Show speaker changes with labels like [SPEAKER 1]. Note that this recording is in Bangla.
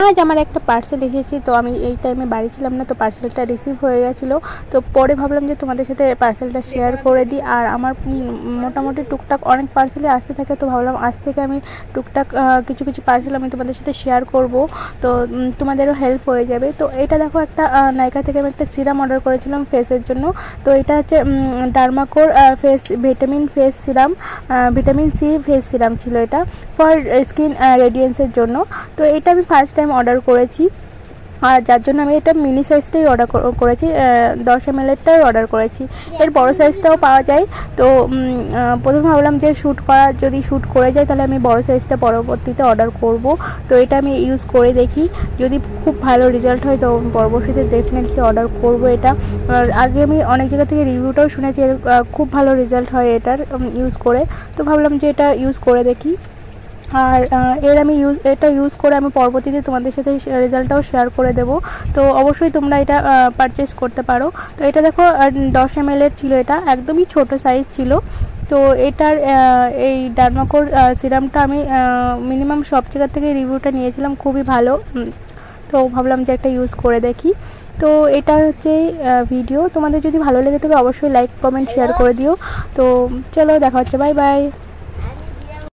[SPEAKER 1] আজ আমার একটা পার্সেল এসেছে, তো আমি এই টাইমে বাড়ি ছিলাম না, তো পার্সেলটা রিসিভ হয়ে গেছিলো। তো পরে ভাবলাম যে তোমাদের সাথে পার্সেলটা শেয়ার করে দিই। আর আমার মোটামুটি টুকটাক অনেক পার্সেলই আসতে থাকে, তো ভাবলাম আজ থেকে আমি টুকটাক কিছু কিছু পার্সেল আমি তোমাদের সাথে শেয়ার করব, তো তোমাদেরও হেল্প হয়ে যাবে। তো এটা দেখো, একটা নাইকা থেকে আমি একটা সিরাম অর্ডার করেছিলাম ফেসের জন্য। তো এটা হচ্ছে Dermaco face vitamin face serum, vitamin C face serum ছিল এটা, ফর স্কিন রেডিয়েন্সের জন্য। তো এটা আমি ফার্স্ট টাইম অর্ডার করেছি, আর যার জন্য আমি এটা মিনি সাইজটাই অর্ডার করেছি, 10 ml-টাই অর্ডার করেছি। এর বড় সাইজটাও পাওয়া যায়। তো প্রথমে ভাবলাম যে যদি শ্যুট করে যায় তাহলে আমি বড় সাইজটা পরবর্তীতে অর্ডার করব। তো এটা আমি ইউজ করে দেখি, যদি খুব ভালো রেজাল্ট হয় তো পরবর্তীতে ডেফিনেটলি অর্ডার করব এটা। আর আগে আমি অনেক জায়গা থেকে রিভিউটাও শুনেছি খুব ভালো রেজাল্ট হয় এটার ইউজ করে। তো ভাবলাম যে এটা ইউজ করে দেখি। আর আমি এটা ইউজ করে আমি পরবর্তীতে তোমাদের সাথে রেজাল্টটাও শেয়ার করে দেব। তো অবশ্যই তোমরা এটা পারচেস করতে পারো। তো এটা দেখো 10 ml-এর ছিল, এটা একদমই ছোট সাইজ ছিল। তো এটার এই ডার্মাকোর সিরামটা আমি মিনিমাম সব জায়গা থেকে রিভিউটা নিয়েছিলাম, খুবই ভালো। তো ভাবলাম যে একটা ইউজ করে দেখি। তো এটা হচ্ছে ভিডিও, তোমাদের যদি ভালো লেগে থাকে অবশ্যই লাইক কমেন্ট শেয়ার করে দিও। তো চলো, দেখা হচ্ছে, বাই বাই।